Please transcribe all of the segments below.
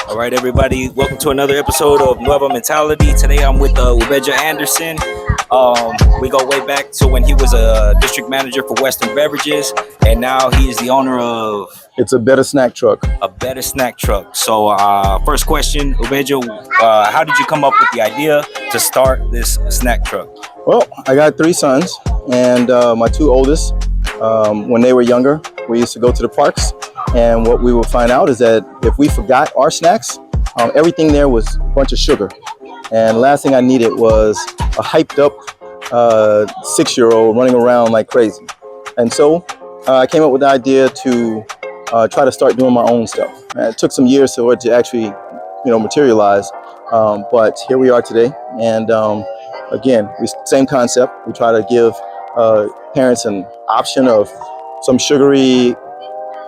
All right, everybody, welcome to another episode of Nueva Mentality. Today I'm with Ubeja Anderson. We go way back to when he was a district manager for Western Beverages, and now he is the owner of... It's a Bettasnack truck. A Bettasnack truck. So first question, Ubeja, how did you come up with the idea to start this snack truck? Well, I got 3 sons, and my 2 oldest, when they were younger, we used to go to the parks, and what we would find out is that if we forgot our snacks, everything there was a bunch of sugar. And the last thing I needed was a hyped up 6-year-old running around like crazy. And so I came up with the idea to try to start doing my own stuff. And it took some years for it to actually, materialize. But here we are today. And again, same concept. We try to give parents an option of some sugary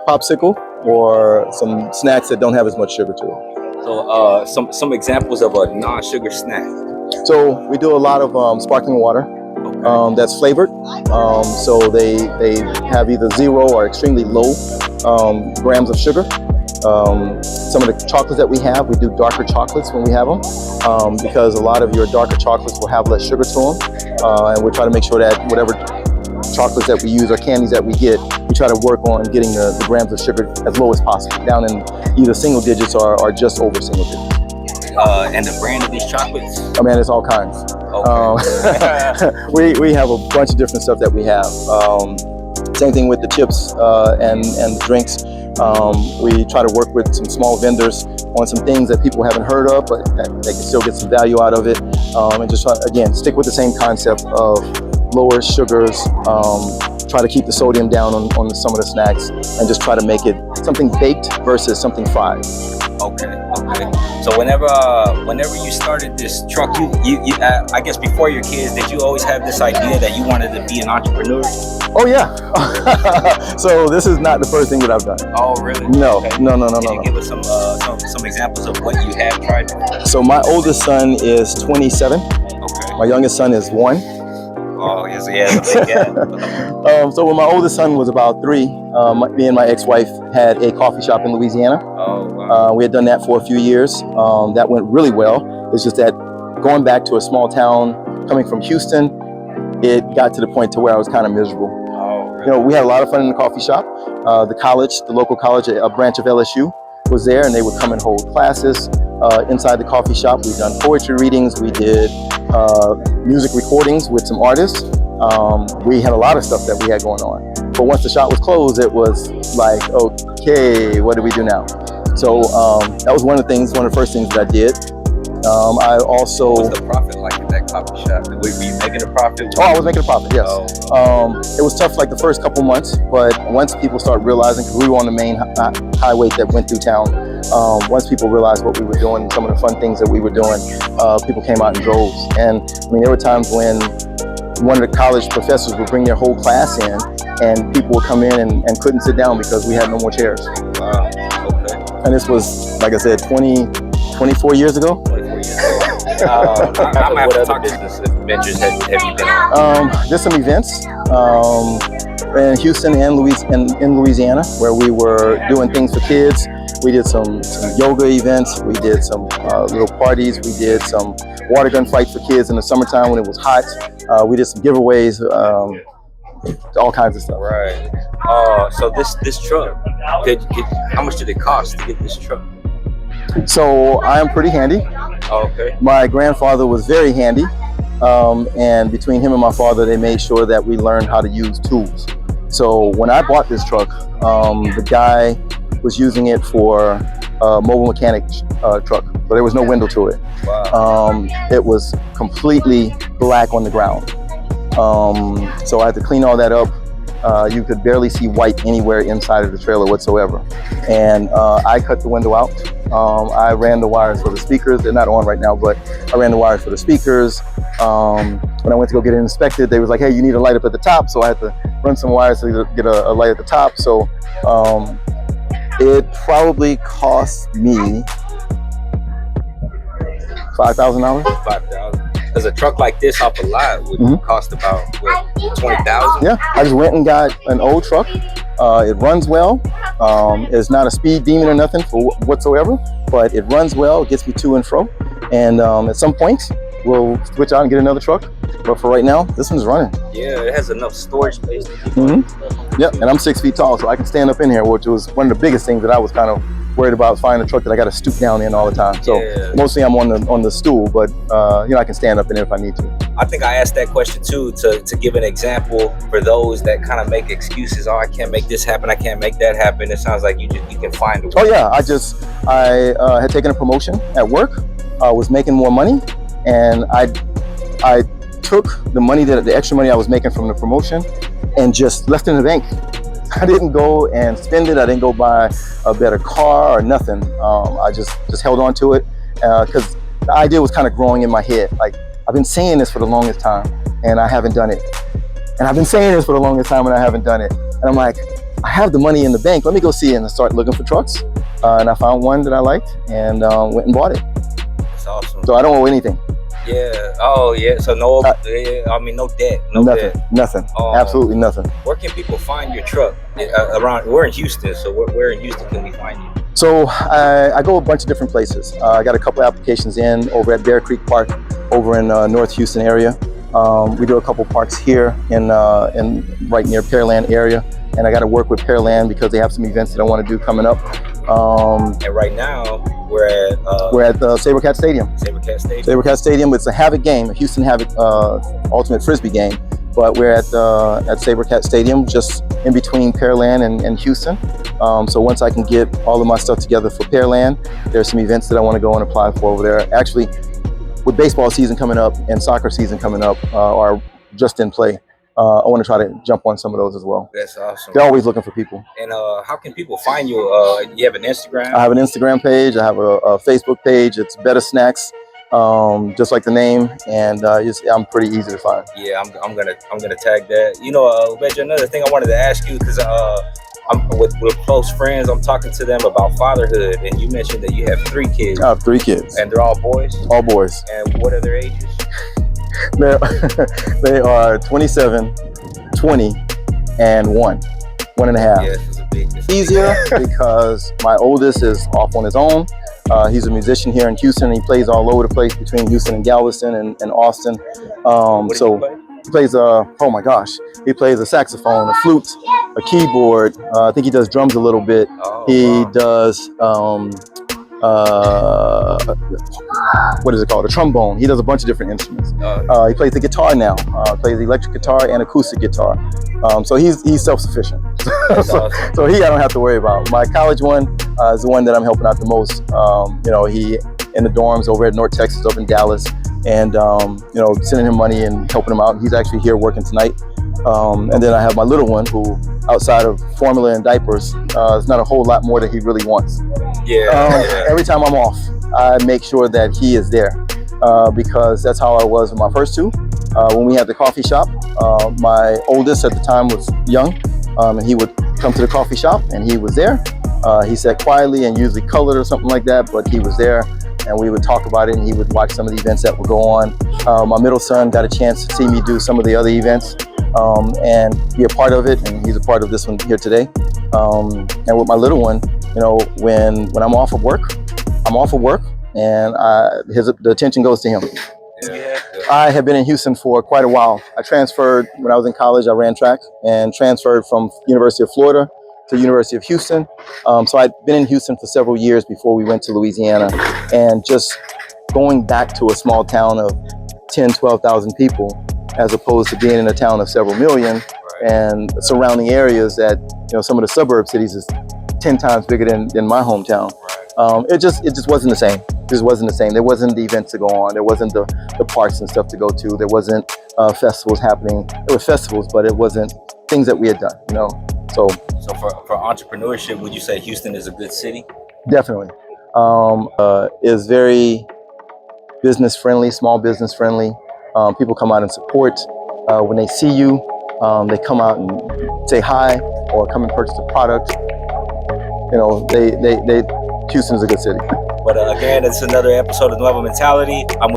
popsicle or some snacks that don't have as much sugar to it. So some examples of a non-sugar snack. So we do a lot of sparkling water. Okay. That's flavored. So they have either 0 or extremely low grams of sugar. Some of the chocolates that we have, we do darker chocolates when we have them, because a lot of your darker chocolates will have less sugar to them. And we try to make sure that whatever chocolates that we use or candies that we get, we try to work on getting the grams of sugar as low as possible, down in either single digits or just over single digits. And the brand of these chocolates? I mean, it's all kinds. Okay. We have a bunch of different stuff that we have. Same thing with the chips and the drinks. We try to work with some small vendors on some things that people haven't heard of, but that they can still get some value out of it. And just try, again, stick with the same concept of lower sugars, try to keep the sodium down on some of the snacks, and just try to make it something baked versus something fried. Okay. So whenever you started this truck, you I guess before your kids, did you always have this idea that you wanted to be an entrepreneur? Oh yeah. So this is not the first thing that I've done. Oh really? No, okay. no. Can you give us some examples of what you have tried? So my oldest son is 27. Okay. My youngest son is 1. Oh yes, a big gap. So when my oldest son was about 3, me and my ex-wife had a coffee shop in Louisiana. Oh wow. We had done that for a few years. That went really well. It's just that going back to a small town, coming from Houston, it got to the point to where I was kind of miserable. Oh, really? We had a lot of fun in the coffee shop. The local college, a branch of LSU, was there, and they would come and hold classes inside the coffee shop. We've done poetry readings. We did music recordings with some artists. We had a lot of stuff that we had going on. But once the shop was closed, it was like, okay, what do we do now? So that was one of the first things that I did. I also... What was the profit like in that coffee shop? Were you making a profit? Oh, I was making a profit, yes. Oh. It was tough like the first couple months, but once people start realizing, because we were on the main highway that went through town, once people realized what we were doing, some of the fun things that we were doing, people came out in droves. And I mean, there were times when one of the college professors would bring their whole class in, and people would come in and couldn't sit down because we had no more chairs. Wow, okay. And this was, like I said, 24 years ago. 24 years ago. I'm going to have to talk business adventures have you been on? Just some events in Houston and in Louisiana, where we were doing things for kids. We did some yoga events. We did some little parties. We did some water gun fights for kids in the summertime when it was hot. We did some giveaways, all kinds of stuff. Right. So this truck, how much did it cost to get this truck? So I am pretty handy. Okay. My grandfather was very handy. And between him and my father, they made sure that we learned how to use tools. So when I bought this truck, the guy was using it for a mobile mechanic truck. So there was no window to it. Wow. It was completely black on the ground. So I had to clean all that up. You could barely see white anywhere inside of the trailer whatsoever. And I cut the window out. I ran the wires for the speakers. They're not on right now, but I ran the wires for the speakers. When I went to go get it inspected, they was like, hey, you need a light up at the top. So I had to run some wires to get a light at the top. So it probably cost me $5,000. $5,000. Because a truck like this off a lot would cost about what, $20,000. Yeah, I just went and got an old truck. It runs well. It's not a speed demon or nothing whatsoever, but it runs well, gets me to and fro. And at some point, we'll switch out and get another truck. But for right now, this one's running. Yeah, it has enough storage space. Yep, and I'm 6 feet tall, so I can stand up in here, which was one of the biggest things that I was kind of worried about, finding a truck that I got to stoop down in all the time. So mostly I'm on the stool, but I can stand up in it if I need to. I think I asked that question too to give an example for those that kind of make excuses. Oh, I can't make this happen. I can't make that happen. It sounds like you can find a way. Oh yeah, I had taken a promotion at work. I was making more money, and I took the extra money I was making from the promotion and just left it in the bank. I didn't go and spend it. I didn't go buy a better car or nothing. I just held on to it because the idea was kind of growing in my head. Like, I've been saying this for the longest time and I haven't done it. And I've been saying this for the longest time and I haven't done it. And I'm like, I have the money in the bank. Let me go see it. And I started looking for trucks. And I found one that I liked and went and bought it. That's awesome. So I don't owe anything. Yeah. Oh, yeah. So no debt. Nothing. Absolutely nothing. Where can people find your truck? Around, we're in Houston, so where in Houston can we find you? So I go a bunch of different places. I got a couple applications in over at Bear Creek Park, over in North Houston area. We do a couple parks here in right near Pearland area, and I got to work with Pearland because they have some events that I want to do coming up. And right now we're at the Sabercat Stadium. Sabercat Stadium. It's a Havoc game, a Houston Havoc ultimate frisbee game. But we're at Sabercat Stadium, just in between Pearland and Houston. So once I can get all of my stuff together for Pearland, there's some events that I want to go and apply for over there. Actually, with baseball season coming up and soccer season coming up, or just in play, I want to try to jump on some of those as well. That's awesome. They're always looking for people. And how can people find you? You have an Instagram? I have an Instagram page. I have a Facebook page. It's Bettasnack, just like the name, and I'm pretty easy to find. Yeah, I'm gonna tag that. Ubeja, another thing I wanted to ask you, because I'm with close friends. I'm talking to them about fatherhood, and you mentioned that you have 3 kids. I have 3 kids. And they're all boys? All boys. And what are their ages? They are 27, 20, and 1.5. Yeah, this is a big. Easier because my oldest is off on his own. He's a musician here in Houston. He plays all over the place between Houston and Galveston and Austin. He plays oh my gosh, he plays a saxophone, a flute, a keyboard. I think he does drums a little bit. He does what is it called? A trombone. He does a bunch of different instruments. He plays the guitar now. Plays the electric guitar and acoustic guitar. So he's self-sufficient. So I don't have to worry about. My college one is the one that I'm helping out the most. He in the dorms over at North Texas, over in Dallas, and sending him money and helping him out. He's actually here working tonight. And then I have my little one who, outside of formula and diapers, is not a whole lot more that he really wants. Every time I'm off, I make sure that he is there because that's how I was with my first 2. When we had the coffee shop, my oldest at the time was young, and he would come to the coffee shop and he was there. He sat quietly and usually colored or something like that, but he was there. And we would talk about it, and he would watch some of the events that would go on. My middle son got a chance to see me do some of the other events and be a part of it, and he's a part of this one here today. And with my little one, when I'm off of work, and the attention goes to him. I have been in Houston for quite a while. I transferred when I was in college. I ran track and transferred from University of Florida to University of Houston. So I'd been in Houston for several years before we went to Louisiana, and just going back to a small town of 10, 12,000 people, as opposed to being in a town of several million and surrounding areas that, some of the suburb cities is 10 times bigger than my hometown. It just wasn't the same. It just wasn't the same. There wasn't the events to go on. There wasn't the parks and stuff to go to. There wasn't festivals happening. There were festivals, but it wasn't things that we had done, So for entrepreneurship, would you say Houston is a good city? Definitely. Is very business friendly, small business friendly. People come out and support. When they see you, they come out and say hi or come and purchase a product. Houston is a good city. But again, it's another episode of Nueva Mentality. I'm